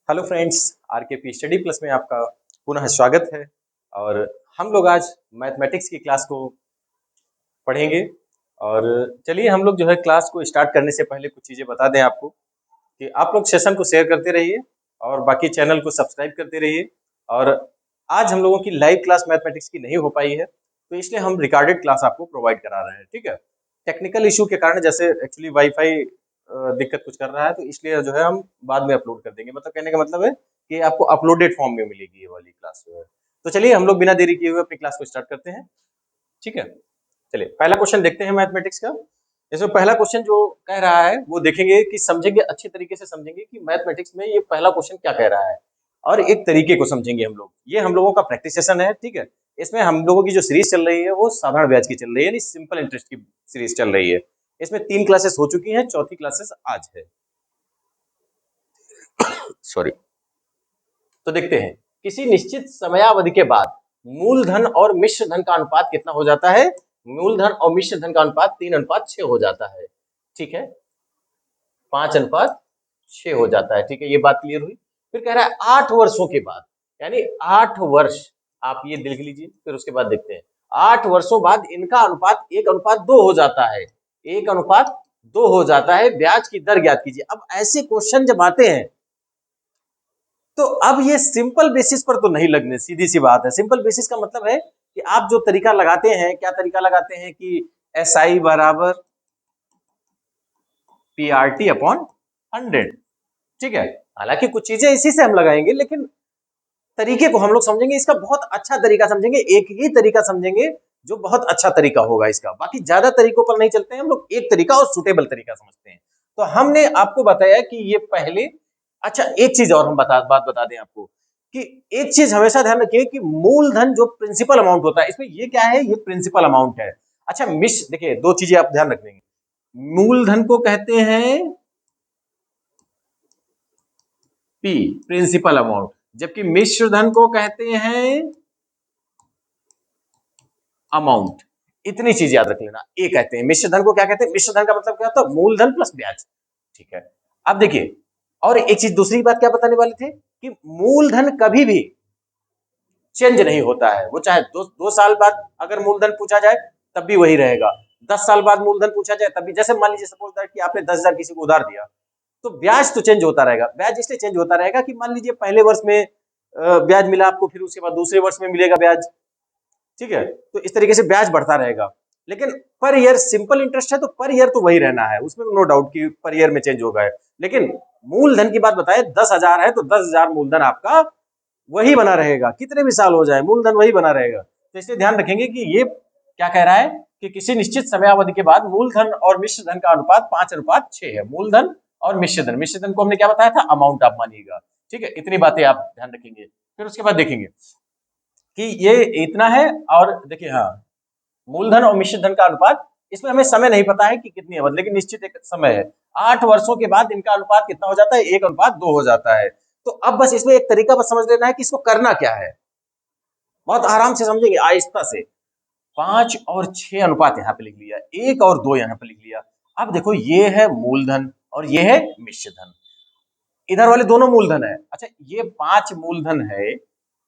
Hello friends, आरकेपी study plus में आपका पुनः स्वागत है। और हम लोग आज मैथमेटिक्स की क्लास को पढ़ेंगे। और चलिए हम लोग जो है क्लास को स्टार्ट करने से पहले कुछ चीज़ें बता दें आपको कि आप लोग सेशन को शेयर करते रहिए और बाकी चैनल को सब्सक्राइब करते रहिए। और आज हम लोगों की लाइव क्लास मैथमेटिक्स की नहीं हो पाई है, तो इसलिए हम रिकॉर्डेड क्लास आपको प्रोवाइड करा रहे हैं। ठीक है, टेक्निकल इशू के कारण जैसे एक्चुअली वाईफाई दिक्कत कुछ कर रहा है, तो इसलिए जो है हम बाद में अपलोड कर देंगे। मतलब कहने का मतलब है कि आपको अपलोडेड फॉर्म में मिलेगी ये वाली क्लास जो है। तो चलिए हम लोग बिना देरी किए हुए अपनी क्लास को स्टार्ट करते हैं। ठीक है, चलिए पहला क्वेश्चन देखते हैं मैथमेटिक्स का। इसमें पहला क्वेश्चन जो कह रहा है वो देखेंगे कि समझेंगे, अच्छे तरीके से समझेंगे कि मैथमेटिक्स में ये पहला क्वेश्चन क्या कह रहा है और एक तरीके को समझेंगे हम लोग। ये हम लोगों का प्रैक्टिस सेशन है। ठीक है, इसमें हम लोगों की जो सीरीज चल रही है वो साधारण ब्याज की चल रही है, यानी सिंपल इंटरेस्ट की सीरीज चल रही है। इसमें 3 क्लासेस हो चुकी हैं, चौथी क्लासेस आज है। सॉरी। तो देखते हैं, किसी निश्चित समयावधि के बाद मूलधन और मिश्र धन का अनुपात कितना हो जाता है। मूलधन और मिश्र धन का अनुपात 3:6 हो जाता है। ठीक है, 5:6 हो जाता है। ठीक है, ये बात क्लियर हुई। फिर कह रहा है 8 वर्षों के बाद, यानी 8 वर्ष, आप ये लिख लीजिए। फिर उसके बाद देखते हैं 8 वर्षों बाद इनका अनुपात 1:2 हो जाता है। 1:2 हो जाता है। ब्याज की दर ज्ञात कीजिए। अब ऐसे क्वेश्चन जब आते हैं तो अब ये सिंपल बेसिस पर तो नहीं लगने, सीधी सी बात है। सिंपल बेसिस का मतलब है कि आप जो तरीका लगाते हैं, क्या तरीका लगाते हैं कि SI बराबर PRT/100। ठीक है, हालांकि कुछ चीजें इसी से हम लगाएंगे, लेकिन तरीके को हम लोग समझेंगे, इसका बहुत अच्छा तरीका समझेंगे। एक ही तरीका समझेंगे जो बहुत अच्छा तरीका होगा इसका। बाकी ज्यादा तरीकों पर नहीं चलते हैं हम लोग, एक तरीका और सुटेबल तरीका समझते हैं। तो हमने आपको बताया कि ये पहले, अच्छा एक चीज और हम बात बता दें आपको कि एक चीज हमेशा ध्यान रखिए कि मूलधन जो प्रिंसिपल अमाउंट होता है, इसमें ये क्या है, ये प्रिंसिपल अमाउंट है। अच्छा देखिए, दो चीजें आप ध्यान रखेंगे। मूलधन को कहते हैं P, प्रिंसिपल अमाउंट, जबकि मिश्र धन को कहते हैं अमाउंट। इतनी चीज याद रख लेना। ए कहते हैं, मिश्र धन को क्या कहते हैं, मिश्र धन का मतलब क्या होता है, मूलधन प्लस ब्याज। ठीक है, अब देखिए, और एक चीज दूसरी बात क्या बताने वाले थे कि मूलधन कभी भी चेंज नहीं होता है। वो चाहे दो साल बाद अगर मूलधन पूछा जाए तब भी वही रहेगा, 10 साल बाद मूलधन पूछा जाए तब भी। जैसे मान लीजिए सपोज दैट कि आपने 10,000 किसी को उधार दिया, तो ब्याज तो चेंज होता रहेगा। ब्याज इसलिए चेंज होता रहेगा कि मान लीजिए पहले वर्ष में ब्याज मिला आपको, फिर उसके बाद दूसरे वर्ष में मिलेगा ब्याज। ठीक है, तो इस तरीके से ब्याज बढ़ता रहेगा। लेकिन पर ईयर सिंपल इंटरेस्ट है तो पर ईयर तो वही रहना है, उसमें नो डाउट कि पर ईयर में चेंज होगा। लेकिन मूलधन की बात बताए, 10,000 है तो 10,000 मूलधन आपका वही बना रहेगा, कितने भी साल हो जाए मूलधन वही बना रहेगा। तो इसलिए ध्यान रखेंगे कि ये क्या कह रहा है कि किसी निश्चित समयावधि के बाद मूलधन और मिश्र धन का अनुपात 5:6 है। मूलधन और मिश्र धन, मिश्र धन को हमने क्या बताया था, अमाउंट आप मानिएगा। ठीक है, इतनी बातें आप ध्यान रखेंगे। फिर उसके बाद देखेंगे कि ये इतना है। और देखिए, हाँ, मूलधन और मिश्र धन का अनुपात, इसमें हमें समय नहीं पता है कि कितनी अवधि, लेकिन निश्चित एक समय है। 8 वर्षों के बाद इनका अनुपात कितना हो जाता है, 1:2 हो जाता है। तो अब बस इसमें एक तरीका बस समझ लेना है कि इसको करना क्या है। बहुत आराम से समझेंगे, आहिस्ता से। 5 और 6 अनुपात यहाँ पे लिख लिया, 1 और 2 यहाँ पे लिख लिया। अब देखो, ये है मूलधन और ये है मिश्र धन, इधर वाले दोनों मूलधन है। अच्छा, ये 5 मूलधन है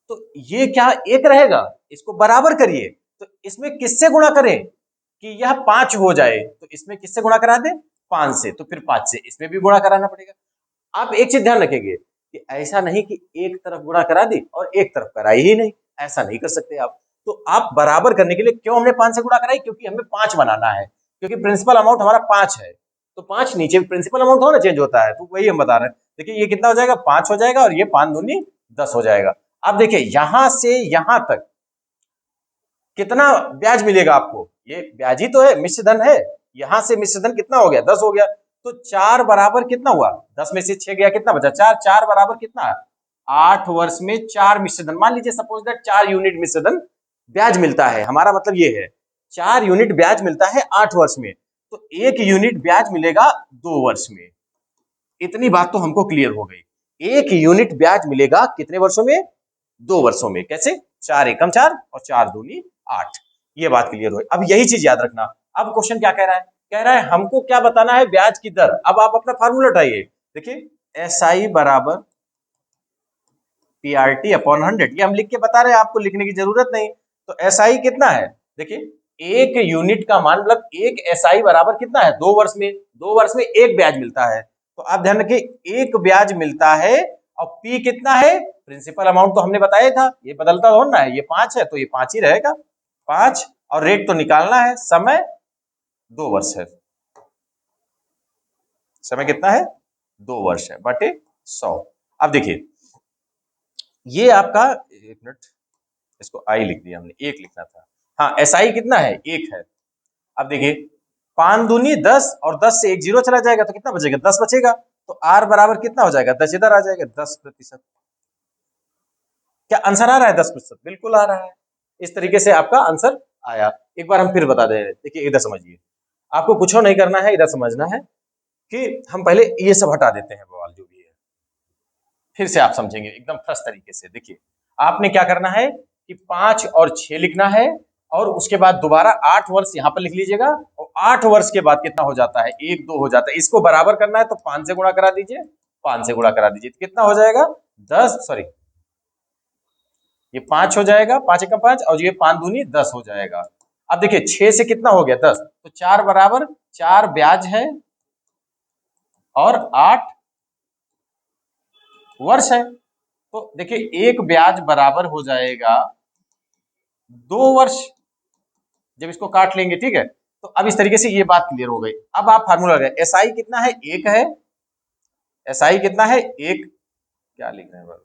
तो ये क्या एक रहेगा, इसको बराबर करिए। तो इसमें किससे गुणा करें कि यह 5 हो जाए, तो इसमें किससे गुणा करा दे, 5 से। तो फिर 5 से इसमें भी गुणा कराना पड़ेगा। आप एक चीज ध्यान रखेंगे कि ऐसा नहीं कि एक तरफ गुणा करा दी और एक तरफ कराई ही नहीं, ऐसा नहीं कर सकते आप। तो आप बराबर करने के लिए, क्यों हमने 5 से गुणा कराई, क्योंकि हमें 5 बनाना है, क्योंकि प्रिंसिपल अमाउंट हमारा 5 है। तो 5 नीचे प्रिंसिपल अमाउंट हो ना, चेंज होता है, तो वही हम बता रहे हैं। देखिए ये कितना हो जाएगा, 5 हो जाएगा और ये 5 दूनी 10 हो जाएगा। अब देखिए, यहां से यहां तक कितना ब्याज मिलेगा आपको, ये ब्याज ही तो है, मिश्र धन है। यहां से मिश्र धन कितना हो गया, 10 हो गया। तो 4 बराबर कितना हुआ, 10 में से 6 गया, कितना बचा, 4। 4 बराबर कितना, 8 वर्ष में 4 मिश्र धन। मान लीजिए सपोज दैट 4 यूनिट मिश्र धन ब्याज मिलता है, हमारा मतलब ये है 4 यूनिट ब्याज मिलता है 8 वर्ष में, तो 1 यूनिट ब्याज मिलेगा 2 वर्ष में। इतनी बात तो हमको क्लियर हो गई। 1 यूनिट ब्याज मिलेगा कितने वर्षों में, 2 वर्षों में। कैसे, 4 एकम 4 और 4 दूनी 8। ये बात क्लियर हुई। अब यही चीज याद रखना। अब क्वेश्चन क्या कह रहा है, कह रहा है हमको क्या बताना है, ब्याज की दर। अब आप अपना फार्मूला उठाइए। देखिए, SI बराबर PRT अपॉन 100, ये हम लिख के बता रहे हैं, आपको लिखने की जरूरत नहीं। तो SI कितना है, देखिए 1 यूनिट का मान मतलब 1 SI बराबर कितना है, 2 वर्ष में, 2 वर्ष में 1 ब्याज मिलता है। तो आप ध्यान रखिए 1 ब्याज मिलता है, और P कितना है, प्रिंसिपल अमाउंट तो हमने बताया था, ये बदलता हो ना है, ये 5 है तो ये 5 ही रहेगा, 5, और रेट तो निकालना है, समय 2 वर्ष है, समय कितना है, 2 वर्ष है बटे 100। अब देखिए ये आपका, एक मिनट, इसको आई लिख दिया हमने, 1 लिखना था, हाँ SI कितना है, 1 है। अब देखिए 5 दूनी 10, और 10 से 1 0 चला जाएगा तो कितना बचेगा, 10 बचेगा। तो R बराबर कितना हो जाएगा, 10 इधर आ जाएगा, 10%। क्या आंसर आ रहा है 10%, बिल्कुल आ रहा है। इस तरीके से आपका आंसर आया। एक बार हम फिर बता दे रहे हैं, देखिए इधर समझिए, आपको कुछ नहीं करना है, इधर समझना है कि हम पहले ये सब हटा देते हैं बवाल जो भी है, फिर से आप समझेंगे एकदम फ्रेश तरीके से। देखिए आपने क्या करना है कि 5 और 6 लिखना है, और उसके बाद दोबारा 8 वर्ष यहाँ पर लिख लीजिएगा, और 8 वर्ष के बाद कितना हो जाता है, 1 2 हो जाता है। इसको बराबर करना है तो 5 से गुणा करा दीजिए, 5 से गुणा करा दीजिए, तो कितना हो जाएगा 10, सॉरी ये 5 हो जाएगा, 5 एकम 5, और ये 5 दूनी 10 हो जाएगा। अब देखिए 6 से कितना हो गया 10, तो 4 बराबर 4 ब्याज है और 8 वर्ष है। तो देखिए 1 ब्याज बराबर हो जाएगा 2 वर्ष, जब इसको काट लेंगे, ठीक है। तो अब इस तरीके से ये बात क्लियर हो गई। अब आप फार्मूला लगाए, SI कितना है, 1 है, SI कितना है 1, क्या लिख रहे हैं बराबर,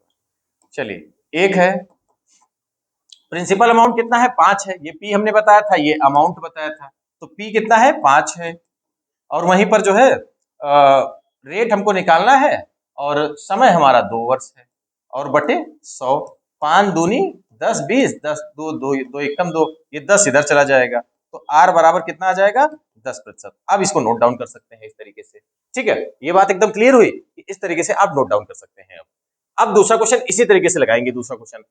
चलिए 1 है। प्रिंसिपल अमाउंट कितना है, 5 है, ये P हमने बताया था, ये अमाउंट बताया था, तो P कितना है 5 है। और वहीं पर जो है रेट हमको निकालना है, और समय हमारा 2 वर्ष है, और बटे 100, 5 दूनी 10 20, 10 2 2 2 एकम 2, ये 10 इधर चला जाएगा, तो R बराबर कितना आ जाएगा 10%। अब इसको नोट डाउन कर सकते हैं इस तरीके से, ठीक है। ये बात एकदम क्लियर हुई, इस तरीके से आप नोट डाउन कर सकते हैं। अब दूसरा क्वेश्चन इसी तरीके से लगाएंगे, दूसरा क्वेश्चन,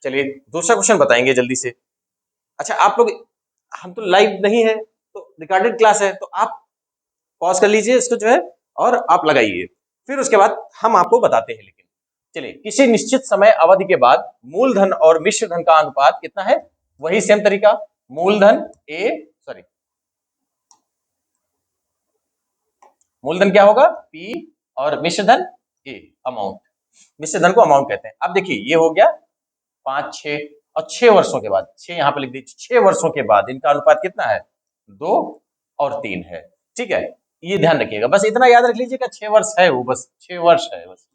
चलिए दूसरा क्वेश्चन बताएंगे जल्दी से। अच्छा आप लोग, हम तो लाइव नहीं है, तो रिकॉर्डेड क्लास है, तो आप पॉज कर लीजिए इसको जो है, और आप लगाइए, फिर उसके बाद हम आपको बताते हैं। लेकिन चलिए, किसी निश्चित समय अवधि के बाद मूलधन और मिश्र धन का अनुपात कितना है, वही सेम तरीका, मूलधन ए, सॉरी मूलधन क्या होगा P, और मिश्र धन A, अमाउंट, मिश्र धन को अमाउंट कहते हैं। अब देखिए ये हो गया 5 6, और 6 वर्षों के बाद, 6 यहाँ पे लिख दीजिए, 6 वर्षों के बाद इनका अनुपात कितना है, 2 और 3 है, ठीक है। ये ध्यान रखिएगा, बस इतना याद रख लीजिएगा, 6 वर्ष है वो, बस 6 वर्ष है, बस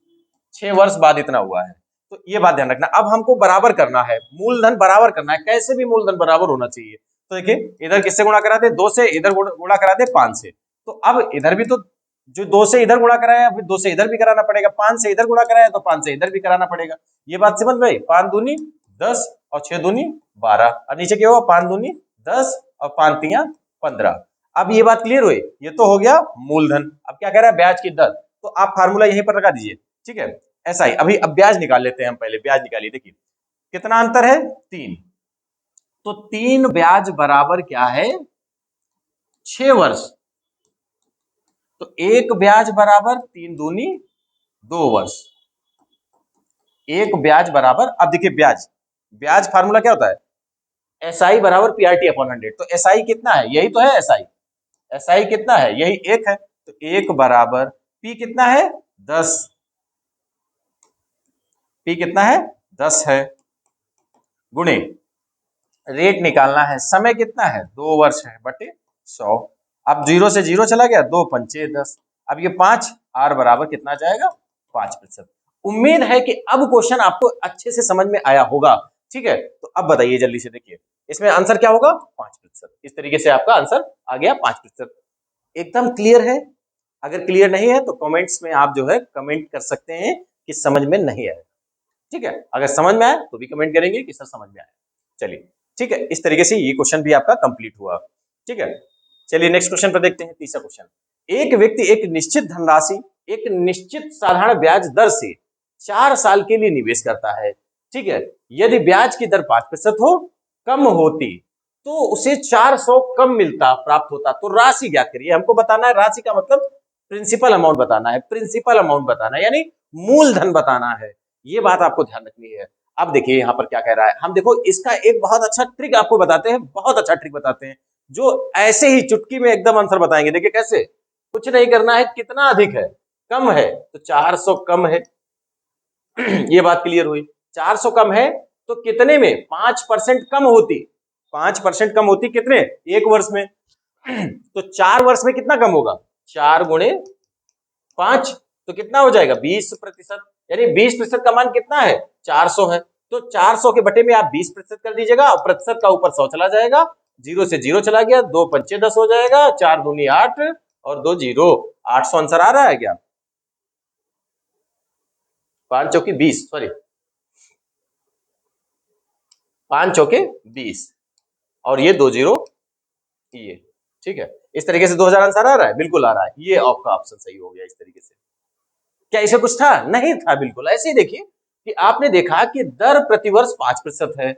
6 वर्ष बाद इतना हुआ है। तो ये बात ध्यान रखना। अब हमको बराबर करना है, मूलधन बराबर करना है, कैसे भी मूलधन बराबर होना चाहिए। तो देखिए इधर किससे गुणा करा दे, 2 से, इधर गुणा करा दे 5 से। तो अब इधर भी तो जो 2 से इधर गुणा कराया, फिर 2 से इधर भी कराना पड़ेगा, 5 से इधर गुणा कराया तो 5 से इधर भी कराना पड़ेगा। ये बात समझ में आई, 5 दूनी 10 और 6 दूनी 12, और नीचे क्या होगा 5 दूनी 10 और 5 तिया 15। अब ये बात क्लियर हुई, ये तो हो गया मूलधन। अब क्या कह रहा है, ब्याज की दर, तो आप फार्मूला यहीं पर लगा दीजिए, ठीक है। SI, अभी अब ब्याज निकाल लेते हैं हम, पहले ब्याज निकालिए, देखिए कितना अंतर है 3, तो 3 ब्याज बराबर क्या है 6 वर्ष, तो 1 ब्याज बराबर 3 दूनी 2 वर्ष, 1 ब्याज बराबर, अब देखिए ब्याज, ब्याज फार्मूला क्या होता है, SI बराबर PRT अपॉन 100, तो SI कितना है, यही तो है SI, SI कितना है, यही 1 है, तो 1 बराबर P कितना है 10, P कितना है 10 है, गुणे रेट निकालना है, समय कितना है 2 वर्ष है, बटे 100। अब 0 से 0 चला गया, 2 पंचे 10, अब ये 5, R बराबर कितना जाएगा 5%। उम्मीद है कि अब क्वेश्चन आपको अच्छे से समझ में आया होगा, ठीक है। तो अब बताइए जल्दी से, देखिए इसमें आंसर क्या होगा 5%। इस तरीके से आपका आंसर आ गया 5%। एकदम क्लियर है, अगर क्लियर नहीं है तो कमेंट्स में आप जो है कमेंट कर सकते हैं कि समझ में नहीं आया, ठीक है। अगर समझ में आया तो भी कमेंट करेंगे कि सर समझ में आया। चलिए ठीक है, इस तरीके से ये क्वेश्चन भी आपका कंप्लीट हुआ, ठीक है। चलिए नेक्स्ट क्वेश्चन पर देखते हैं, तीसरा क्वेश्चन। एक व्यक्ति एक निश्चित धनराशि एक निश्चित साधारण ब्याज दर से 4 साल के लिए निवेश करता है, ठीक है। यदि ब्याज की दर 5% हो कम होती तो उसे 400 कम मिलता प्राप्त होता, तो राशि ज्ञात करिए। हमको बताना है, राशि का मतलब प्रिंसिपल अमाउंट बताना है, प्रिंसिपल अमाउंट बताना है, यानी मूलधन बताना है। ये बात आपको ध्यान रखनी है। अब देखिए यहाँ पर क्या कह रहा है, हम देखो इसका एक बहुत अच्छा ट्रिक आपको बताते हैं, बहुत अच्छा ट्रिक बताते हैं, जो ऐसे ही चुटकी में एकदम आंसर बताएंगे। देखिए कैसे, कुछ नहीं करना है, कितना अधिक है, कम है, तो 400 कम है। ये बात क्लियर हुई। 400 कम है तो कितने में 5% कम होती, 5% कम होती कितने, एक वर्ष में। तो 4 वर्ष में कितना कम होगा, 4 गुणे 5, तो कितना हो जाएगा 20%। यानी 20% का मान कितना है, 400 है। तो 400 के बटे में आप 20% कर दीजिएगा और प्रतिशत का ऊपर 100 चला जाएगा, जीरो से जीरो चला गया, 2 पंचे 10 हो जाएगा, 4 दूनी 8 और 2 जीरो, 800 आंसर आ रहा है क्या, 5 चौकी 20, सॉरी 5 चौके 20 और ये 2 जीरो ये, ठीक है। इस तरीके से 2000 आंसर आ रहा है, बिल्कुल आ रहा है, ये आपका ऑप्शन सही हो गया इस तरीके से। क्या इसे कुछ था, नहीं था, बिल्कुल ऐसे ही। देखिए कि आपने देखा कि दर प्रतिवर्ष 5% है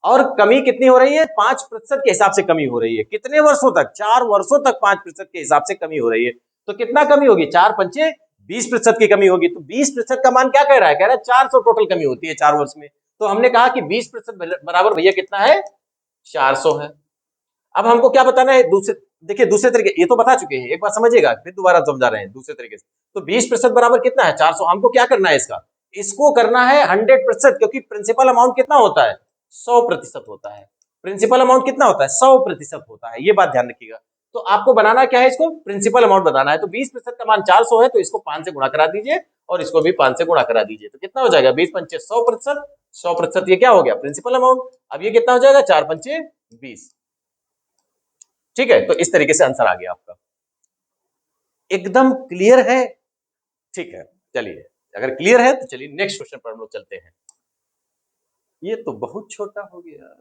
और कमी कितनी हो रही है, 5% के हिसाब से कमी हो रही है, कितने वर्षों तक, 4 वर्षों तक 5% के हिसाब से कमी हो रही है। तो कितना कमी होगी, 4 पंचे 20% की कमी होगी। तो 20% का मान क्या कह रहा है, कह रहा है 400 टोटल कमी होती है 4 वर्ष में। तो हमने कहा कि 20% बराबर भैया कितना है, 400 है। अब हमको क्या बताना है, दूसरे, देखिए दूसरे तरीके, ये तो बता चुके हैं, एक बार समझिएगा, फिर दोबारा समझा रहे हैं दूसरे तरीके से। तो 20% बराबर कितना है, 400। हमको क्या करना है, इसका, इसको करना है 100%, क्योंकि प्रिंसिपल अमाउंट कितना होता है, 100% होता है। प्रिंसिपल अमाउंट कितना होता है, 100% होता है, ये बात ध्यान रखिएगा। तो आपको बनाना क्या है, इसको प्रिंसिपल अमाउंट बनाना है। तो 20% का मान 400 है, तो इसको 5 से गुणा करा दीजिए और इसको भी 5 से गुणा करा दीजिए। तो कितना हो जाएगा, 20 पंचे 100%, 100% ये क्या हो गया, प्रिंसिपल अमाउंट। अब ये कितना हो जाएगा, 4 पंचे 20, ठीक है। तो इस तरीके से आंसर आ गया आपका, एकदम क्लियर है, ठीक है। चलिए, अगर क्लियर है तो चलिए नेक्स्ट क्वेश्चन पर हम लोग चलते हैं। ये तो बहुत छोटा हो गया,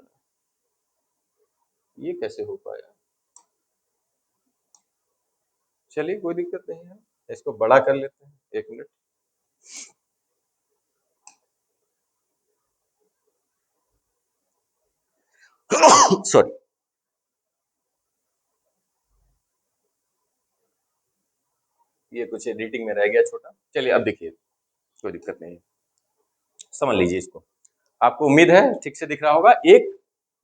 ये कैसे हो पाया, चलिए कोई दिक्कत नहीं है, इसको बड़ा कर लेते हैं, एक मिनट। सॉरी, ये कुछ एडिटिंग में रह गया छोटा। चलिए अब देखिए, कोई दिक्कत नहीं है, समझ लीजिए इसको। आपको उम्मीद है ठीक से दिख रहा होगा। एक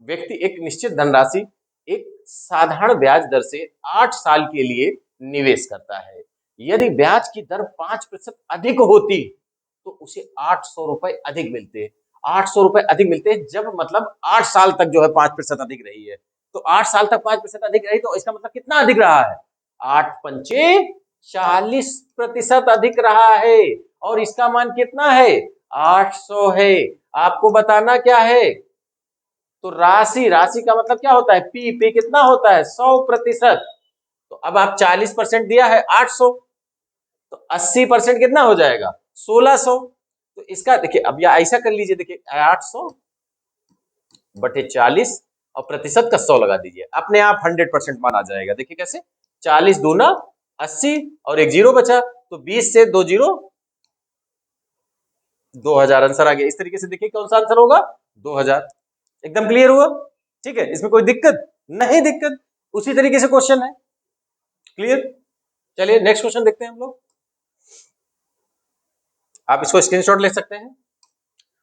व्यक्ति एक निश्चित धनराशि एक साधारण ब्याज दर से 8 साल के लिए निवेश करता है। यदि ब्याज की दर 5% अधिक होती तो उसे 800 रुपए अधिक मिलते। 800 रुपए अधिक मिलते, जब मतलब 8 साल तक जो है 5% अधिक रही है। तो 8 साल तक 5% अधिक रही, तो इसका मतलब कितना अधिक रहा है, 8 पंचे 40% अधिक रहा है। और इसका मान कितना है, 800 है। आपको बताना क्या है, तो राशि, राशि का मतलब क्या होता है, पी, पी कितना होता है, 100%। तो अब आप 40% दिया है 800, तो 80% कितना हो जाएगा, 1600। तो इसका देखिए, अब या ऐसा कर लीजिए, देखिए 800 बटे 40 और प्रतिशत का 100 लगा दीजिए, अपने आप 100% मान आ जाएगा। देखिए कैसे, 40 दूना 80 और एक जीरो बचा, तो 20 से 2 जीरो 2000 आंसर आ गया। इस तरीके से देखिए कौन सा आंसर होगा, 2000। एकदम क्लियर हुआ, ठीक है, इसमें कोई दिक्कत नहीं, दिक्कत उसी तरीके से क्वेश्चन है, क्लियर। चलिए नेक्स्ट क्वेश्चन देखते हैं हम लोग, आप इसको स्क्रीनशॉट ले सकते हैं।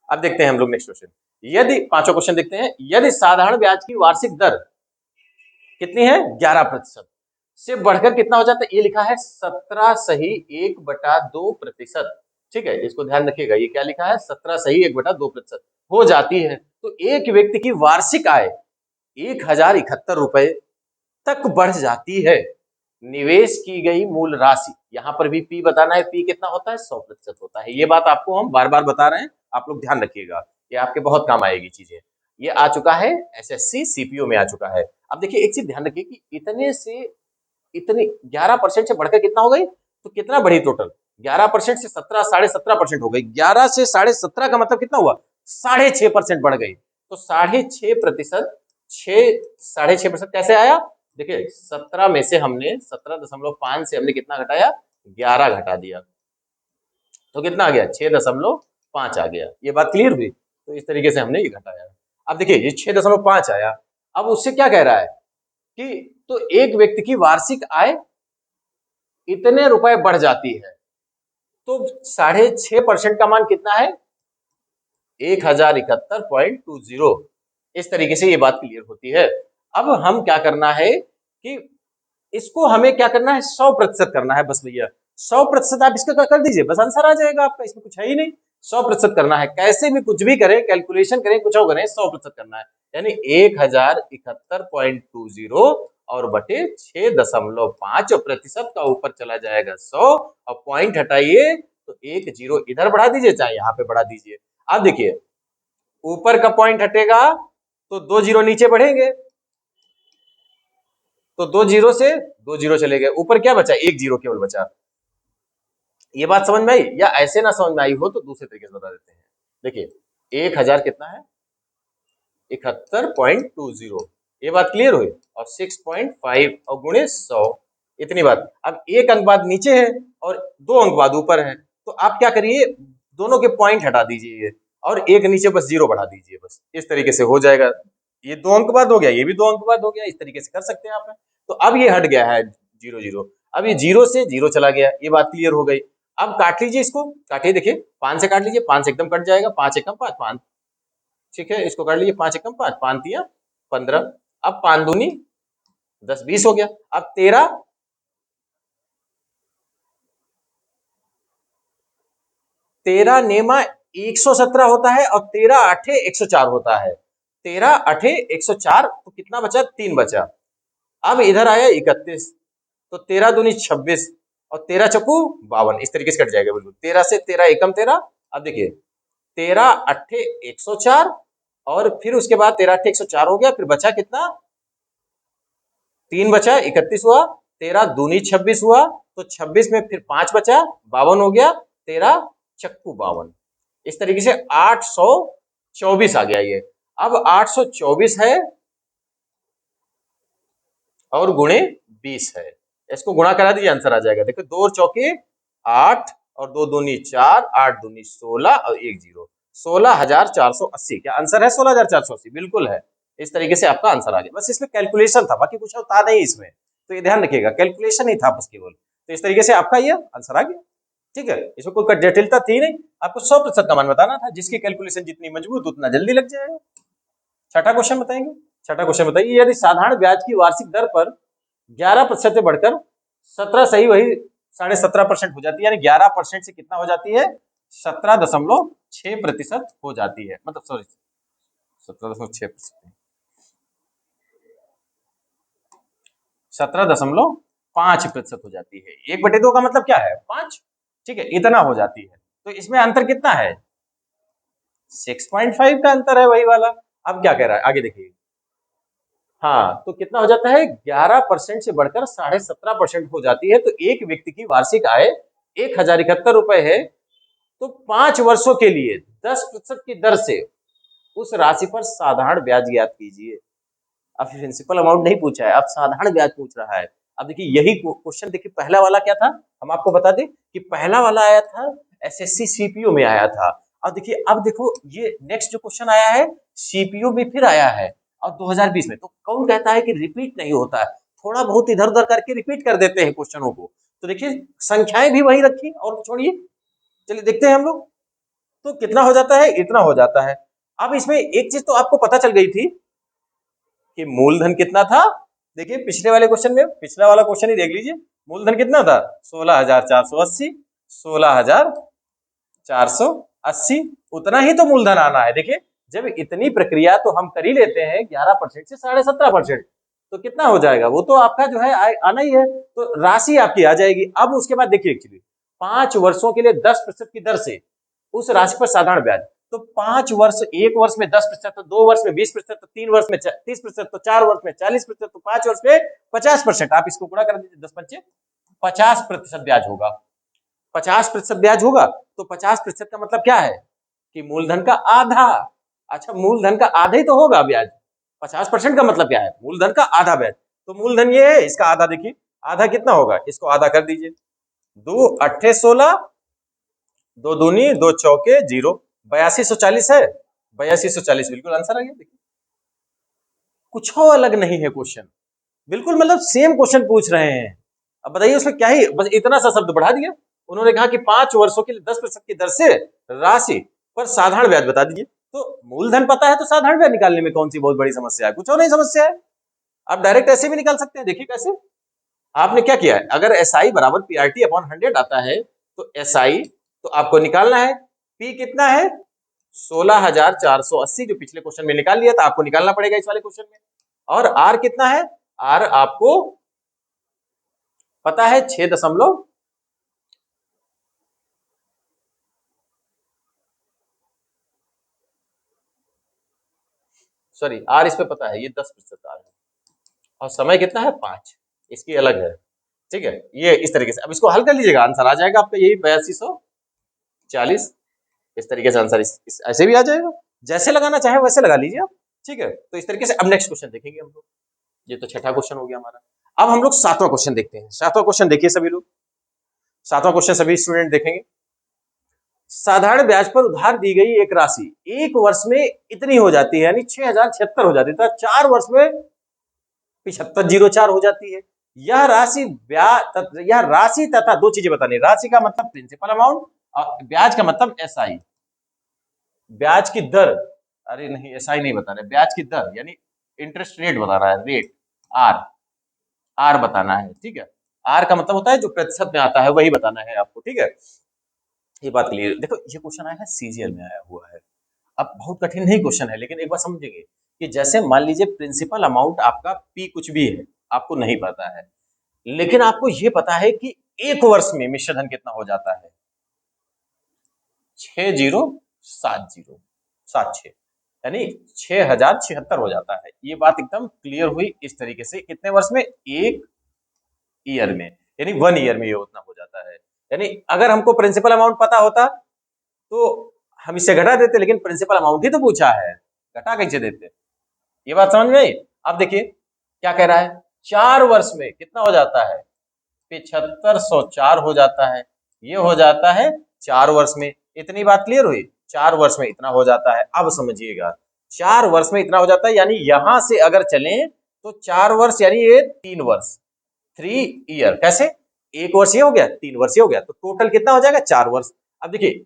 अब देखते हैं हम लोग नेक्स्ट क्वेश्चन, यदि पांचों क्वेश्चन देखते हैं। यदि साधारण ब्याज की वार्षिक दर कितनी है, 11% से बढ़कर कितना हो जाता है, ये लिखा है 17 सही 1/2%, ठीक है, इसको ध्यान रखिएगा। ये क्या लिखा है, 17 सही 1/2% हो जाती है, तो एक व्यक्ति की वार्षिक आय 1071 रुपए तक बढ़ जाती है। निवेश की गई मूल राशि, यहां पर भी पी बताना है, पी कितना होता है, 100% होता है। ये बात आपको हम बार बार बता रहे हैं, आप लोग ध्यान रखिएगा, ये आपके बहुत काम आएगी चीजें। ये आ चुका है एसएससी सीपीओ में आ चुका है। अब देखिए एक चीज ध्यान रखिए कि इतने से इतनी 11% से बढ़कर कितना हो गई, तो कितना बढ़ी टोटल, 11% से 17, 17.5% हो गई। 11 से 17.5 का मतलब कितना हुआ, 6.5% बढ़ गई। तो 6.5%, 6.5% कैसे आया, देखिए 17 में से हमने 17.5 से हमने कितना घटाया, 11 घटा दिया, तो कितना आ गया, 6.5 आ गया। ये बात क्लियर हुई, तो इस तरीके से हमने ये घटाया। अब देखिए ये 6.5 आया, अब उससे क्या कह रहा है कि तो एक व्यक्ति की वार्षिक आय इतने रुपए बढ़ जाती है, तो 6.5% का मान कितना है, 1071.20। इस तरीके से ये बात क्लियर होती है। अब हम क्या करना है कि इसको हमें क्या करना है, 100% करना है बस भैया। 100% आप इसका कर दीजिए, बस आंसर आ जाएगा आपका, इसमें कुछ है ही नहीं। 100% करना है, कैसे भी कुछ भी करें, कैलकुलेशन करें, कुछ और करें, 100% करना है। यानी 1071.20 और बटे 6.5 प्रतिशत का ऊपर चला जाएगा 100 और पॉइंट हटाइए तो एक जीरो इधर बढ़ा दीजिए, चाहे यहाँ पे बढ़ा दीजिए। अब देखिए ऊपर का पॉइंट हटेगा तो 2 जीरो नीचे बढ़ेंगे, तो 2 जीरो से 2 जीरो चले गए, ऊपर क्या बचा, 1 जीरो केवल बचा। ये बात समझ में आई, या ऐसे ना समझ में आई हो तो दूसरे तरीके से बता देते हैं। देखिए 1000 कितना है, 71.20, ये बात क्लियर हुई, और 6.5 और गुणे 100, इतनी बात। अब एक अंक बाद नीचे है और 2 अंक बाद ऊपर है, तो आप क्या करिए, दोनों के पॉइंट हटा दीजिए और एक नीचे बस जीरो बढ़ा दीजिए, बस इस तरीके से हो जाएगा। ये 2 अंक बाद हो गया, ये भी 2 अंक बाद हो गया, इस तरीके से कर सकते हैं आप। तो अब ये हट गया है जीरो जीरो, अब ये जीरो से जीरो चला गया, ये बात क्लियर हो गई। अब काट लीजिए इसको, काटिए, देखिए 5 से काट लीजिए, 5 से एकदम कट जाएगा, 5 एकम 5, 5, ठीक है, इसको काट लीजिए, 5 एकम 5, 5 तिया 15, अब 5 दूनी 10, 20 हो गया। अब 13 नेमा 117 होता है और 13 आठे 104 होता है, 13 आठे 104, तो कितना बचा, 3 बचा। अब इधर आया 31, तो 13 दूनी 26 और 13 चक्कू 52, इस तरीके से कट जाएगा बिल्कुल। 13 से 13 एकम 13, अब देखिए 13 अट्ठे 104 और फिर उसके बाद 13 अट्ठे 104 हो गया, फिर बचा कितना, 3 बचा, 31 हुआ, 13 दूनी 26 हुआ, तो 26 में फिर 5 बचा, 52 हो गया, 13 चक्कू 52, इस तरीके से 824 आ गया ये। अब 824 है और गुणे 20 है, इसको गुणा करा दीजिए, आंसर आ जाएगा। देखो 2 चौके 8 और 2 दूनी 4, 8 दूनी 16 और 1 जीरो, 16,480। क्या आंसर है 16,480? बिल्कुल है। इस तरीके से आपका आंसर आ गया, बस इसमें कैलकुलेशन था, बाकी कुछ था नहीं इसमें, तो ये ध्यान रखिएगा, कैलकुलेशन ही था बस केवल। तो इस तरीके से आपका ये आंसर आ गया, ठीक है, इसमें कोई जटिलता थी नहीं, आपको 100% का मान बताना था, जिसकी कैलकुलेशन जितनी मजबूत उतना जल्दी लग जाएगा। छठा क्वेश्चन बताएंगे। छठा क्वेश्चन बताइए, यदि साधारण ब्याज की वार्षिक दर पर 11% से बढ़कर 17 सही वही 17.5% हो जाती है, यानी 11% से कितना हो जाती है, 17.6% हो जाती है, मतलब सॉरी 17.6%, 17.5% हो जाती है। 1/2 का मतलब क्या है, 5, ठीक है, इतना हो जाती है। तो इसमें अंतर कितना है, 6.5 का अंतर है, वही वाला। अब क्या कह रहा है आगे देखिए, हाँ, तो कितना हो जाता है, 11% से बढ़कर 17.5% हो जाती है। तो एक व्यक्ति की वार्षिक आय 1,071 रुपए है, तो 5 वर्षों के लिए 10% की दर से उस राशि पर साधारण ब्याज ज्ञात कीजिए। अब प्रिंसिपल अमाउंट नहीं पूछा है, अब साधारण ब्याज पूछ रहा है। अब देखिए यही क्वेश्चन, देखिए पहला वाला क्या था, हम आपको बता दें कि पहला वाला आया था एसएससी सीपीओ में आया था। अब देखिए, अब देखो ये नेक्स्ट जो क्वेश्चन आया है सीपीओ में फिर आया है और 2020 में। तो कौन कहता है कि रिपीट नहीं होता है, थोड़ा बहुत इधर उधर करके रिपीट कर देते हैं क्वेश्चनों को। तो देखिए संख्याएं भी वही रखी और छोड़िए, चलिए देखते हैं हम लोग। तो कितना हो जाता है, इतना हो जाता है। अब इसमें एक चीज तो आपको पता चल गई थी कि मूलधन कितना था। देखिए पिछले वाले क्वेश्चन में, पिछला वाला क्वेश्चन ही देख लीजिए, मूलधन कितना था, 16,480, 16,480, उतना ही तो मूलधन आना है। देखिए जब इतनी प्रक्रिया तो हम कर ही लेते हैं 11% से 17.5%, तो कितना हो जाएगा, वो तो आपका जो है आना ही है, तो राशि आपकी आ जाएगी। अब उसके बाद देखिए एक्चुअली 5 वर्षों के लिए 10% की दर से उस राशि पर साधारण ब्याज, तो 5 वर्ष, एक वर्ष में 10%, तो 2 वर्ष में 20%, तो 3 वर्ष में 30%, तो 4 वर्ष में 40%, तो 5 वर्ष में 50%। आप इसको गुणा कर दीजिए, 10 पंचे 50% ब्याज होगा। 50% ब्याज होगा, तो 50% का मतलब क्या है कि मूलधन का आधा। अच्छा मूलधन का आधा ही तो होगा ब्याज, 50% का मतलब क्या है, मूलधन का आधा ब्याज। तो मूलधन ये है, इसका आधा देखिए, आधा कितना होगा, इसको आधा कर दीजिए, 2 अट्ठे 16, 2 दूनी 2 चौके 0, 8240 है, 8240 बिल्कुल आंसर आ गया। देखिए कुछ अलग नहीं है क्वेश्चन, बिल्कुल मतलब सेम क्वेश्चन पूछ रहे हैं। अब बताइए उसमें क्या ही, बस इतना सा शब्द बढ़ा दिया। उन्होंने कहा कि 5 वर्षों के लिए 10% की दर से राशि पर साधारण ब्याज बता दीजिए। तो मूलधन पता है तो साधारण ब्याज निकालने में कौन सी बहुत बड़ी समस्या है, कुछ और नहीं समस्या है। आप डायरेक्ट ऐसे भी निकाल सकते हैं। देखिए कैसे, आपने क्या किया है, अगर SI बराबर PRT अपॉन 100 आता है तो SI तो आपको निकालना है, P कितना है 16,480 जो पिछले क्वेश्चन में निकाल लिया था, आपको निकालना पड़ेगा इस वाले क्वेश्चन में। और R कितना है, R आपको पता है 6 दशमलव सॉरी R इस पे पता है, ये 10% R है और समय कितना है 5, इसकी अलग है। ठीक है, ये इस तरीके से अब इसको हल कर लीजिएगा, आंसर आ जाएगा आपका यही 8240। इस तरीके से आंसर ऐसे भी आ जाएगा, जैसे लगाना चाहे वैसे लगा लीजिए आप। ठीक है, तो इस तरीके से अब नेक्स्ट क्वेश्चन देखेंगे हम लोग। ये तो छठा क्वेश्चन हो गया हमारा। अब हम लोग सातवां क्वेश्चन देखते हैं। सातवां क्वेश्चन देखिए सभी लोग, सातवां क्वेश्चन सभी स्टूडेंट देखेंगे। साधारण ब्याज पर उधार दी गई एक राशि एक वर्ष में इतनी हो जाती है, यानी 6076 हो जाती है, 4 वर्ष में 7504 हो जाती है। यह राशि तथा दो चीजें बतानी, राशि का मतलब प्रिंसिपल अमाउंट और ब्याज का मतलब SI, ब्याज की दर, अरे नहीं SI नहीं बता रहे, ब्याज की दर यानी इंटरेस्ट रेट बता रहा है, रेट आर, आर बताना है। ठीक है, आर का मतलब होता है जो प्रतिशत में आता है वही बताना है आपको। ठीक है, ये बात क्लियर। देखो ये क्वेश्चन आया है CGL में आया हुआ है। अब बहुत कठिन नहीं क्वेश्चन है, लेकिन एक बार समझेंगे कि जैसे मान लीजिए प्रिंसिपल अमाउंट आपका P कुछ भी है, आपको नहीं पता है, लेकिन आपको ये पता है कि एक वर्ष में मिश्र धन कितना हो जाता है, 607076, यानी 6076 हो जाता है। ये बात एकदम क्लियर हुई इस तरीके से, कितने वर्ष में, एक ईयर में, यानी 1 ईयर में ये उतना हो जाता है। यानी अगर हमको प्रिंसिपल अमाउंट पता होता तो हम इससे घटा देते, लेकिन प्रिंसिपल अमाउंट ही तो पूछा है, घटा कैसे देते। ये बात समझ में आई। अब देखिए क्या कह रहा है, 4 वर्ष में कितना हो जाता है, 7504 हो जाता है। ये हो जाता है 4 वर्ष में। इतनी बात क्लियर हुई, 4 वर्ष में इतना हो जाता है। अब समझिएगा 4 वर्ष में इतना हो जाता है, यानी यहां से अगर चलें तो 4 वर्ष यानी ये 3 वर्ष, 3 ईयर। कैसे, एक वर्ष ये हो गया, 3 वर्ष ये हो गया, तो टोटल कितना हो जाएगा 4 वर्ष। अब देखिए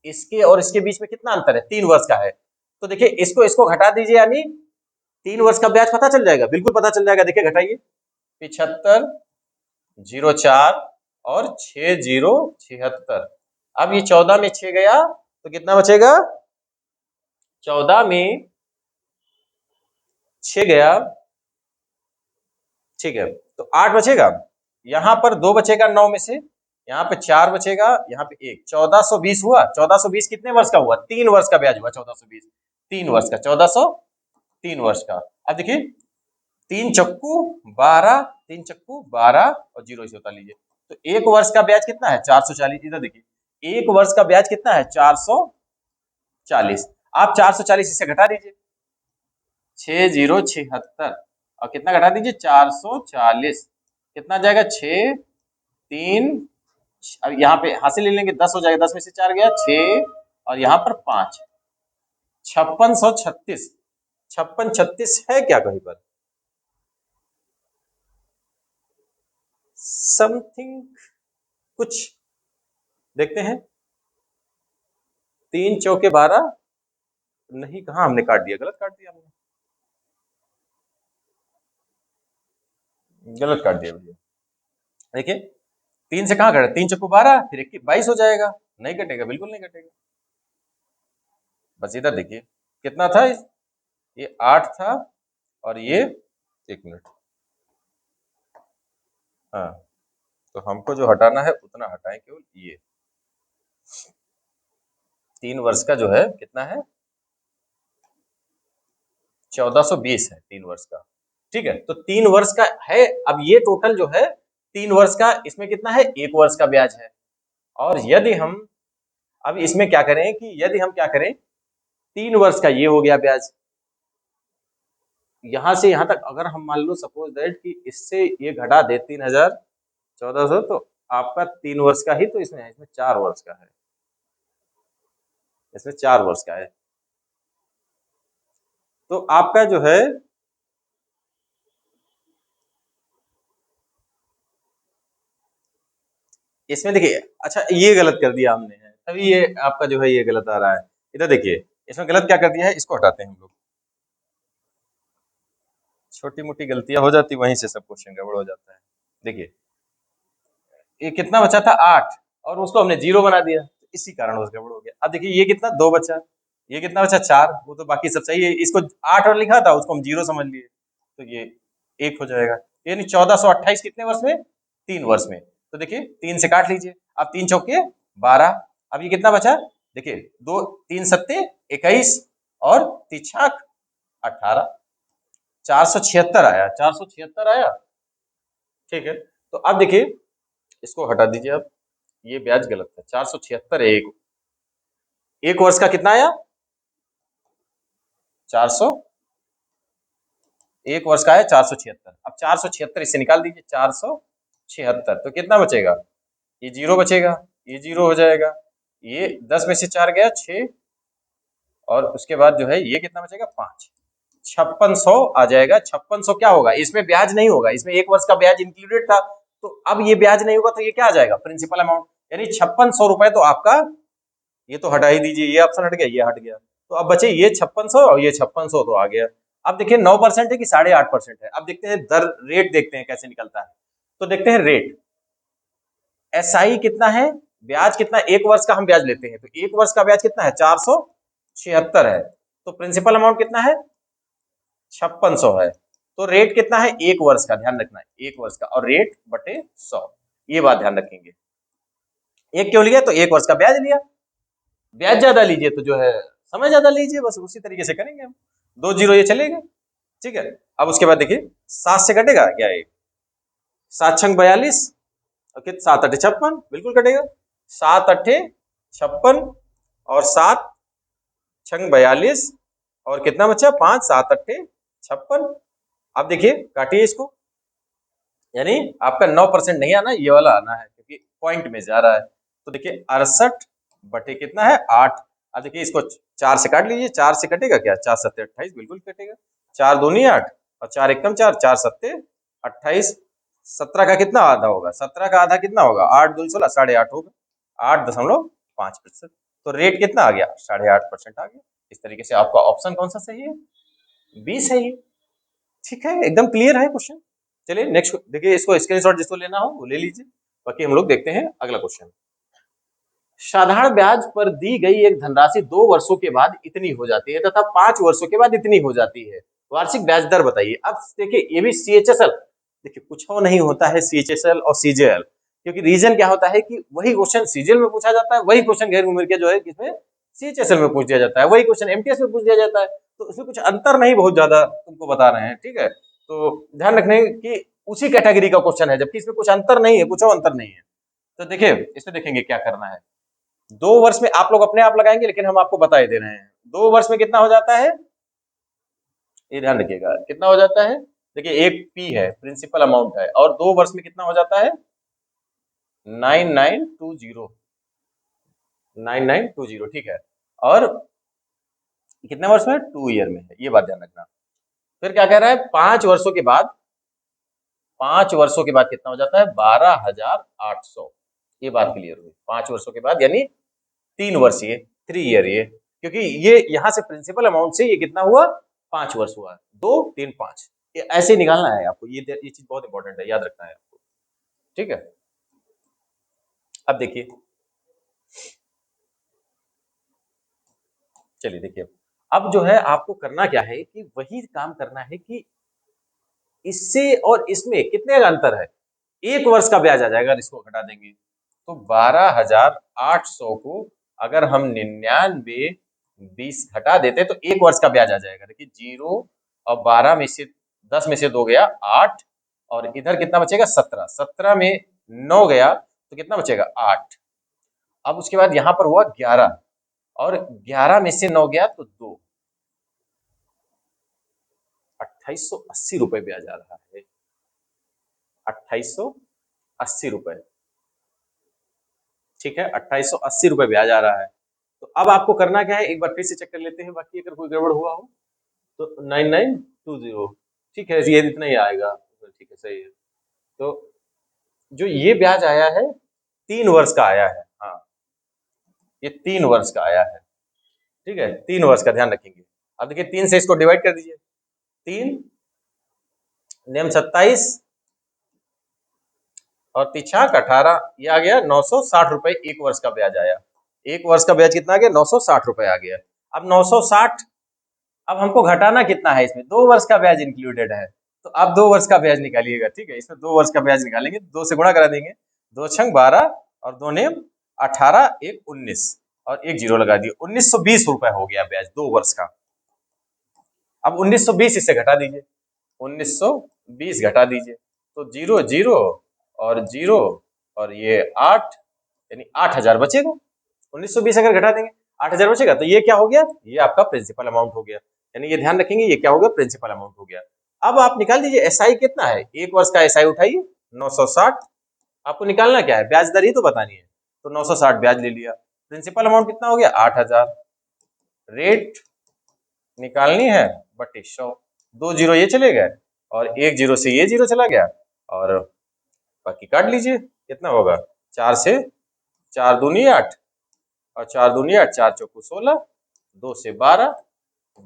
इसके और इसके बीच में कितना अंतर है, 3 वर्ष का है। तो देखिए इसको इसको घटा दीजिए, यानी 3 वर्ष का ब्याज पता चल जाएगा, बिल्कुल पता चल जाएगा। देखिए घटाइए, 7504 और 6076। अब ये 14 में 6 गया तो कितना बचेगा, 14 में 6 गया, ठीक है, तो 8 बचेगा। यहां पर 2 बचेगा 9 में से, यहाँ पे 4 बचेगा, यहाँ पे 1, 1420 हुआ। 1420 कितने वर्ष का हुआ, 3 वर्ष का ब्याज हुआ 1420, 3 वर्ष का, 1400 3 वर्ष का। अब देखिए 3 चक्कू 12, 3 चक्कू 12 और 0 से होता लीजिए, तो एक वर्ष का ब्याज कितना है 440। इधर देखिए एक वर्ष का ब्याज कितना है 440, आप 440 इससे घटा दीजिए, 6076 और कितना घटा दीजिए 440, कितना जाएगा 6 3, अब यहाँ पे हासिल ले लेंगे 10 हो जाएगा, 10 में से 4 गया 6 और यहाँ पर 5, 5636, 5636 है क्या कहीं पर, समथिंग कुछ देखते हैं। 3 चौके 12, नहीं कहा हमने काट दिया, गलत काट दिया हमने, गलत काट दिया भैया। देखिए 3 से कहाँ कटे, 3 चौको 12, फिर 22 हो जाएगा, नहीं कटेगा, बिल्कुल नहीं कटेगा। बस इधर देखिए कितना था, ये 8 था और ये, एक मिनट, हाँ, तो हमको जो हटाना है उतना हटाएं, केवल ये 3 वर्ष का जो है कितना है 1420 है 3 वर्ष का। ठीक है, तो 3 वर्ष का है। अब ये टोटल जो है 3 वर्ष का, इसमें कितना है 1 वर्ष का ब्याज है। और यदि हम अब इसमें क्या करें कि यदि हम क्या करें, 3 वर्ष का ये हो गया ब्याज, यहां से यहां तक अगर हम मान लो सपोज दैट कि इससे ये घटा दे 3000 1400, तो आपका 3 वर्ष का ही तो इसमें है, इसमें 4 वर्ष का है, इसमें 4 वर्ष का है। तो आपका जो है इसमें देखिए, अच्छा ये गलत कर दिया हमने है, तभी ये आपका जो है ये गलत आ रहा है। इधर देखिए, इसमें गलत क्या कर दिया है, इसको हटाते हैं हम लोग। छोटी मोटी गलतियां हो जाती, वहीं से सब क्वेश्चन गड़बड़ हो जाता है। देखिए, ये कितना बचा था 8, और उसको हमने 0 बना दिया, तो इसी कारण वो गड़बड़ हो गया। अब देखिए ये कितना 2 बचा, ये कितना बचा 4, वो तो बाकी सब सही है, इसको 8 और लिखा था, उसको हम 0 समझ लिए, तो ये 1 हो जाएगा। यानी 1428 कितने वर्ष में, 3 वर्ष में। तो देखिए 3 से काट लीजिए, अब 3 चौके 12, अब ये कितना बचा, देखिए 2 3 सत्ते 21 और 3 छाक 18, 476 आया, 476 आया। ठीक है, तो अब देखिए इसको हटा दीजिए अब, ये ब्याज गलत है, 476 है। एक वर्ष का कितना आया, 400, एक वर्ष का है 476। अब 476 इससे निकाल दीजिए, 476, तो कितना बचेगा, ये 0 बचेगा, ये 0 हो जाएगा, ये 10 में से 4 गया 6, और उसके बाद जो है ये कितना बचेगा 5, 5600 आ जाएगा। 5600 क्या होगा, इसमें ब्याज नहीं होगा, इसमें एक वर्ष का ब्याज इंक्लूडेड था, तो अब ये ब्याज नहीं होगा, तो ये क्या आ जाएगा, प्रिंसिपल अमाउंट, यानी 5600 रुपए तो आपका, ये तो हटा ही दीजिए, ये ऑप्शन हट गया, ये हट गया, तो अब बचे ये 5600 और ये 5600 तो आ गया। अब देखिए 9% है कि 8.5% है, अब देखते हैं दर, रेट देखते हैं कैसे निकलता है। तो देखते हैं रेट, एसआई कितना है, ब्याज कितना, एक वर्ष का हम ब्याज लेते हैं, तो एक वर्ष का ब्याज कितना है 476 है, तो प्रिंसिपल अमाउंट कितना है 5600 है, तो रेट कितना है एक वर्ष का, ध्यान रखना है एक वर्ष का, और रेट बटे 100, ये बात ध्यान रखेंगे। एक क्यों लिया, तो एक वर्ष का ब्याज लिया, ब्याज ज्यादा लीजिए तो जो है समय ज्यादा लीजिए, बस उसी तरीके से करेंगे हम, 2 जीरो ये चलेगा। ठीक है, अब उसके बाद देखिए 7 से कटेगा क्या, एक 7 छंग 42, और कितना 7 अठे 56, बिल्कुल कटेगा, 7 अठे 56 और 7 छंग 42, और कितना बचा 5, 7 अठे 56। अब देखिए काटिए इसको, यानी आपका 9% नहीं आना, ये वाला आना है, क्योंकि पॉइंट में जा रहा है। तो देखिए 68 बटे कितना है 8, अब देखिए इसको 4 से काट लीजिए, 4 से कटेगा क्या, 4 सत्ते 28, बिल्कुल कटेगा, 4 दूनी 8 और 4 एकम 4, 4 सत्ते 28, 17 का कितना आधा होगा, 17 का आधा कितना होगा, 8 दूनी 16, 8.5 होगा, 8.5%। तो रेट कितना आ गया, 8.5% आ गया। इस तरीके से आपका ऑप्शन कौन सा सही है, बी सही है। ठीक है, एकदम क्लियर है क्वेश्चन। चलिए नेक्स्ट देखिए, इसको स्क्रीनशॉट जिसको लेना हो वो ले लीजिए, बाकी हम लोग देखते हैं अगला क्वेश्चन। साधारण ब्याज पर दी गई एक धनराशि 2 वर्षों के बाद इतनी हो जाती है तथा 5 वर्षों के बाद इतनी हो जाती है, वार्षिक ब्याज दर बताइए। अब देखिए ये भी सीएचएसएल, देखिए कुछ और नहीं होता है सीएचएसएल और सीजेएल, क्योंकि रीजन क्या होता है कि वही क्वेश्चन सीजीएल में पूछा जाता है, वही क्वेश्चन गैर उम्र के जो है किसमें सीएचएसएल में पूछ दिया जाता है, वही क्वेश्चन एमटीएस में पूछ दिया जाता है, तो इसमें कुछ अंतर नहीं, बहुत ज्यादा तुमको बता रहे हैं। ठीक है, तो ध्यान रखने कि उसी कैटेगरी का क्वेश्चन है, जबकि इसमें कुछ अंतर नहीं है, कुछ और अंतर नहीं है। तो देखिए इसमें देखेंगे क्या करना है, 2 वर्ष में आप लोग अपने आप लगाएंगे, लेकिन हम आपको बता ही दे रहे हैं 2 वर्ष में कितना हो जाता है, ये ध्यान रखिएगा कितना हो जाता है। देखिए एक पी है, प्रिंसिपल अमाउंट है, और 2 वर्ष में कितना हो जाता है 9920, 9920। ठीक है, और कितने वर्ष में, 2 ईयर में है, ये बात ध्यान रखना। फिर क्या कह रहा है, 5 वर्षों के बाद, 5 वर्षों के बाद कितना हो जाता है 12,800, ये बात क्लियर हुई। 5 वर्षों के बाद यानी 3 वर्ष, ये 3 ईयर, ये क्योंकि ये यहाँ से प्रिंसिपल अमाउंट से ये कितना हुआ 5 वर्ष हुआ, 2 3 5, ये ऐसे निकालना है आपको, ये चीज बहुत इंपॉर्टेंट है, याद रखना है आपको। ठीक है, अब देखिए, चलिए देखिए, अब जो है आपको करना क्या है कि वही काम करना है कि इससे और इसमें कितने का अंतर है, 1 वर्ष का ब्याज आ जाएगा, अगर इसको घटा देंगे तो 12,800 को अगर हम 9920 घटा देते तो 1 वर्ष का ब्याज आ जाएगा। देखिए 0 और 12 में से 10 में से 2 गया 8, और इधर कितना बचेगा 17, 17 में 9 गया तो कितना बचेगा 8। अब उसके बाद यहाँ पर हुआ 11, और 11 में से 9 गया तो 2, 2880 रुपए ब्याज आ रहा है, 2880 रुपए। ठीक है, 2880 रुपए ब्याज आ रहा है। तो अब आपको करना क्या है, एक बार फिर से चेक कर लेते हैं, बाकी अगर कोई गड़बड़ हुआ हो तो 9920, ठीक है, ये इतना ही आएगा, ठीक है सही है। तो जो ये ब्याज आया है 3 वर्ष का आया है, हाँ ये 3 वर्ष का आया है, ठीक है, 3 वर्ष का ध्यान रखेंगे। अब देखिए 3 से इसको डिवाइड कर दीजिए, 3 नेम 27 और तिछाक 18, ये आ गया 960 रुपए एक वर्ष का ब्याज आया। एक वर्ष का ब्याज कितना आ गया? 960 रुपए आ गया। अब 960, अब हमको घटाना कितना है इसमें? 2 वर्ष का ब्याज इंक्लूडेड है, तो आप 2 वर्ष का ब्याज निकालिएगा, ठीक है, इसमें 2 वर्ष का ब्याज निकालेंगे, 2 से गुणा करा देंगे, 2 छंग 12 और 2 नेम 18, 1 19 और 1 जीरो लगा दिए, 1920 रुपए हो गया ब्याज 2 वर्ष का। अब 1920 इससे घटा दीजिए, 1920 घटा दीजिए, तो 0 0 और 0 और ये 8, यानी 8000 बचेगा। 1920 अगर घटा देंगे 8000 बचेगा, तो ये क्या हो गया? ये आपका प्रिंसिपल अमाउंट हो गया, यानी ये ध्यान रखेंगे, ये क्या हो गया? प्रिंसिपल अमाउंट हो गया। अब आप निकाल दीजिए एसआई कितना है, एक वर्ष का एसआई उठाइए 960, आपको निकालना क्या है? ब्याज दर ही तो बतानी है, तो 960 ब्याज ले लिया, प्रिंसिपल अमाउंट कितना हो गया? 8000, रेट निकालनी है बटे 100, 2 जीरो ये चले गए और 1 जीरो से ये जीरो चला गया और बाकी काट लीजिए, कितना होगा? 4 से 4 दूनी 8 और 4 दूनी 8, 4 चौको 16, 2 से 12,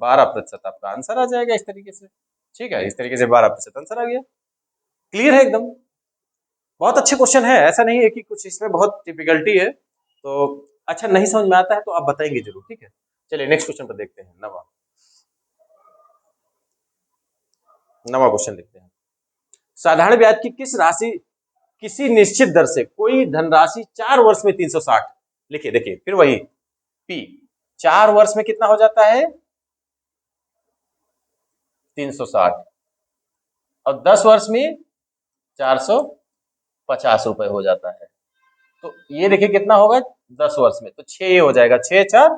12% आपका आंसर आ जाएगा इस तरीके से, ठीक है, इस तरीके से 12% आंसर आ गया। क्लियर है एकदम? बहुत अच्छे क्वेश्चन है, ऐसा नहीं है कि कुछ इसमें बहुत डिफिकल्टी है, तो अच्छा नहीं समझ में आता है तो आप बताएंगे जरूर, ठीक है। चलिए नेक्स्ट क्वेश्चन पर देखते हैं, नवा क्वेश्चन देखते हैं। साधारण ब्याज की किस राशि किसी निश्चित दर से कोई धनराशि 4 वर्ष में 360, लिखिए, देखिए फिर वही पी, 4 वर्ष में कितना हो जाता है? 360 और 10 वर्ष में 450 रुपए हो जाता है, तो ये देखिए कितना होगा 10 वर्ष में, तो 6 हो जाएगा, 6 4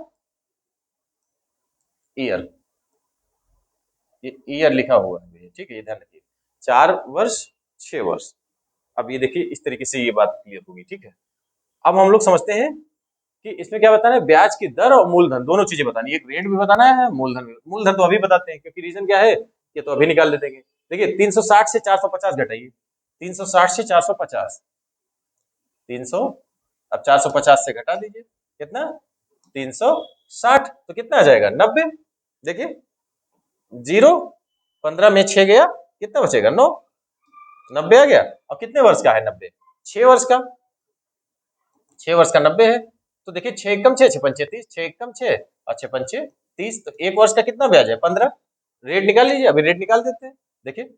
ईयर, ये ईयर लिखा हुआ है, ठीक है, ये ध्यान रखिए, 4 वर्ष 6 वर्ष। अब ये देखिए इस तरीके से ये बात क्लियर होगी, ठीक है। अब हम लोग समझते हैं कि इसमें क्या बताना है? ब्याज की दर और मूलधन दोनों चीजें बतानी है, एक रेट भी बताना है, मूलधन तो अभी बताते हैं, क्योंकि रीजन क्या है ये तो अभी निकाल देते हैं। देखिए 360 से 450 घटाइए, 360 से 450, 300, अब 450 से घटा दीजिए, कितना? 360, तो कितना आ जाएगा? 90। देखिए 0, 15 में 6 गया, कितना बचेगा? 9, 90 आ गया। और कितने वर्ष का है 90? 6 वर्ष का, 6 वर्ष का 90 है, तो देखिए 6 एकम 6, 6 पंचे 30, 6 एकम 6 और 6 पंचे 30, तो एक वर्ष का कितना ब्याज है? 15। रेट निकाल लीजिए, अभी रेट निकाल देते हैं। देखिए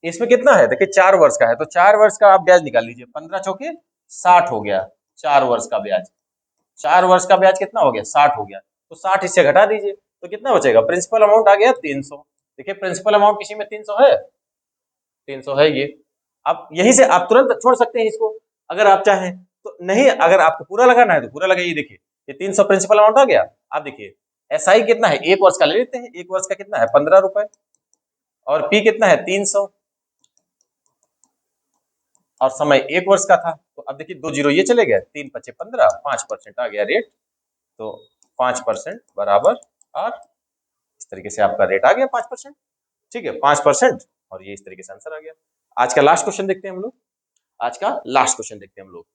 इसमें कितना है? देखिए 4 वर्ष का है, तो 4 वर्ष का आप ब्याज निकाल लीजिए, 15 चौके 60 हो गया 4 वर्ष का ब्याज। 4 वर्ष का ब्याज कितना हो गया? 60 हो गया, तो 60 इससे घटा दीजिए, तो कितना बचेगा? प्रिंसिपल अमाउंट आ गया 300। देखिए प्रिंसिपल अमाउंट किसी में 300 है, 300 है ये। अब यहीं से आप तुरंत छोड़ सकते हैं इसको अगर आप चाहें तो, नहीं अगर आपको पूरा लगाना है तो पूरा लगाइए। देखिए ये 300 प्रिंसिपल अमाउंट आ गया। आप देखिए एसआई कितना है? एक वर्ष का ले लेते हैं, एक वर्ष का कितना है? 15 रुपए, और पी कितना है? 300, और समय एक वर्ष का था, तो अब देखिए 2 जीरो ये चले गए, 3 पचे 15, 5% आ गया रेट, तो 5% बराबर 8, इस तरीके से आपका रेट आ गया 5%, ठीक है, 5%, और ये इस तरीके से आंसर आ गया। आज का लास्ट क्वेश्चन देखते हैं हम लोग, आज का लास्ट क्वेश्चन देखते हैं हम लोग।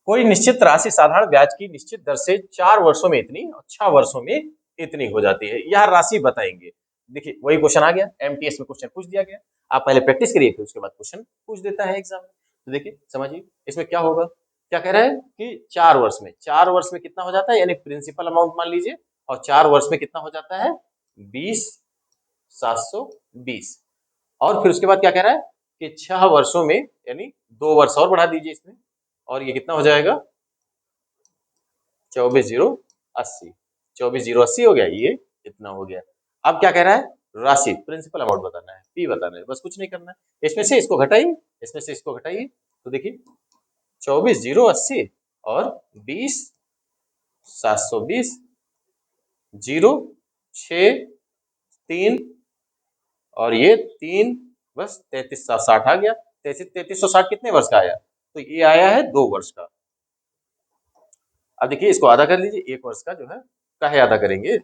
कोई निश्चित राशि साधारण ब्याज की निश्चित दर से 4 वर्षों में इतनी और 6 वर्षों में इतनी हो जाती है, यह राशि बताएंगे। देखिए वही क्वेश्चन आ गया, एमटीएस में क्वेश्चन पूछ दिया गया, आप पहले प्रैक्टिस करिए फिर उसके बाद क्वेश्चन पूछ देता है एग्जाम में। तो देखिए समझिए इसमें क्या होगा, क्या कह रहा है कि 4 वर्ष में, 4 वर्ष में कितना हो जाता है, यानी प्रिंसिपल अमाउंट मान लीजिए, और 4 वर्ष में कितना हो जाता है? 20,720, और फिर उसके बाद क्या कह रहा है कि 6 वर्षों में, यानी 2 वर्ष और बढ़ा दीजिए इसमें, और ये कितना हो जाएगा? 24,080, 24,080 हो गया, ये इतना हो गया। अब क्या कह रहा है? राशि, प्रिंसिपल अमाउंट बताना है, पी बताना है, बस कुछ नहीं करना है। इसमें से इसको घटाइए, इसमें से इसको घटाइए, तो देखिए 24,080 और 20,720, 0 6 3 और ये 3, बस 33,60 आ गया। 33,60 कितने वर्ष का आया? तो ये आया है 2 वर्ष का। अब देखिए इसको आधा कर लीजिए, 1 वर्ष का जो है काहे आधा करेंगे,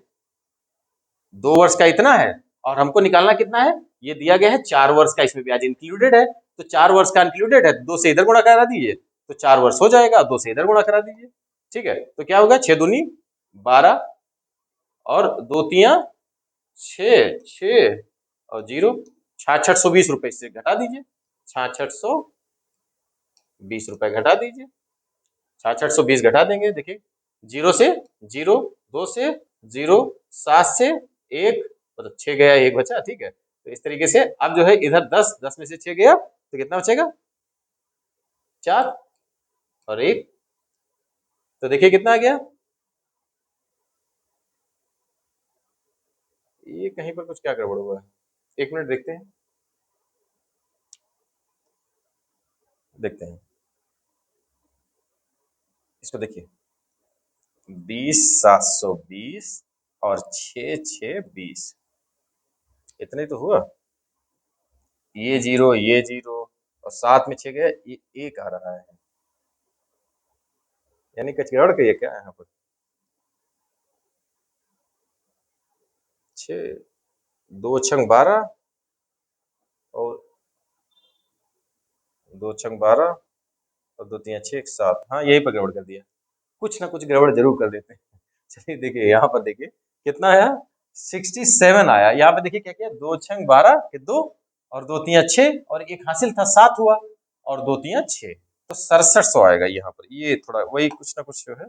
2 वर्ष का इतना है, और हमको निकालना कितना है? ये दिया गया है 4 वर्ष का, इसमें ब्याज इंक्लूडेड है, तो 4 वर्ष का इंक्लूडेड है, 2 से इधर गुणा करा दीजिए, तो 4 वर्ष हो जाएगा, 2 से इधर गुणा करा दीजिए, ठीक है, तो क्या होगा, 6 दूनी 12 और 2 तियां 6, 6 और 0, 6620 रुपए से घटा दीजिए, 6620 रुपए घटा दीजिए, 6620 घटा देंगे, देखिए 0 से 0, 2 से 0, 7 से 1, मतलब 6 गया, 1 बचा, ठीक है। तो इस तरीके से अब जो है इधर 10, 10 में से 6 गया तो कितना बचेगा, 4 और 1, तो देखिए कितना आ गया, ये कहीं पर कुछ क्या गड़बड़ हुआ है, 1 मिनट देखते हैं, देखते हैं इसको, देखिए 20,720 और 6,620, इतना ही तो हुआ, ये 0, ये 0 और साथ में 6 गया, ये 1 आ रहा है, यानी कचगड़ के ये क्या है यहाँ पर, 6, 2 छंग 12 और 2 छंग 12 और 2 तियां 6, 7, हाँ यही पर गड़बड़ कर दिया, कुछ ना कुछ गड़बड़ जरूर कर देते हैं। चलिए देखिए यहाँ पर, देखिए कितना आया, 67 आया, यहाँ पे देखिए क्या किया, 2 छंग 12 के 2 और 2 तियां 6 और एक हासिल था 7 हुआ और 2 तियां 6, तो 6700 आएगा यहाँ पर, ये थोड़ा वही कुछ ना कुछ जो है,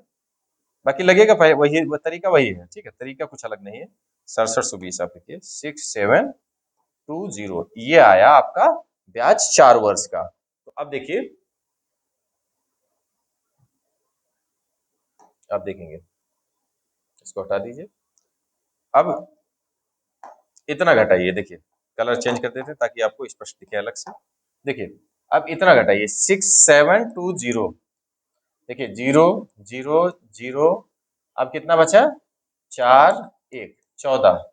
बाकी लगेगा वही तरीका वही है, ठीक है, तरीका कुछ अलग नहीं है। 6720 आप देखिए 6720, ये आया आपका ब्याज 4 वर्ष का। तो अब देखिए, आप देखेंगे, इसको हटा दीजिए, अब इतना घटाइए, देखिए कलर चेंज कर देते हैं ताकि आपको स्पष्ट दिखे अलग से, देखिए अब इतना घटाइए 6720, देखिए 0, 0, 0, अब कितना बचा, 4, 1, 14,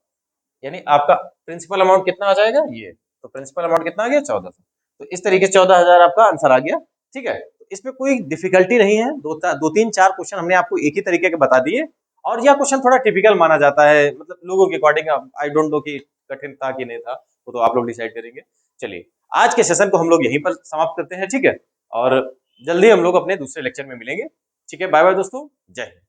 यानी आपका प्रिंसिपल अमाउंट कितना आ जाएगा, ये तो प्रिंसिपल अमाउंट कितना आ गया, 1400, तो इस तरीके से 14,000 आपका आंसर आ गया, ठीक है। तो इसमें कोई डिफिकल्टी नहीं है, दो तीन चार क्वेश्चन हमने आपको एक ही तरीके के बता दिए, और यह क्वेश्चन थोड़ा टिपिकल माना जाता है, मतलब लोगों के अकॉर्डिंग, आई डोंट नो कि कठिन था कि नहीं था, वो तो आप लोग डिसाइड करेंगे। चलिए आज के सेशन को हम लोग यहीं पर समाप्त करते हैं, ठीक है, और जल्दी हम लोग अपने दूसरे लेक्चर में मिलेंगे, ठीक है, बाय बाय दोस्तों, जय हिंद।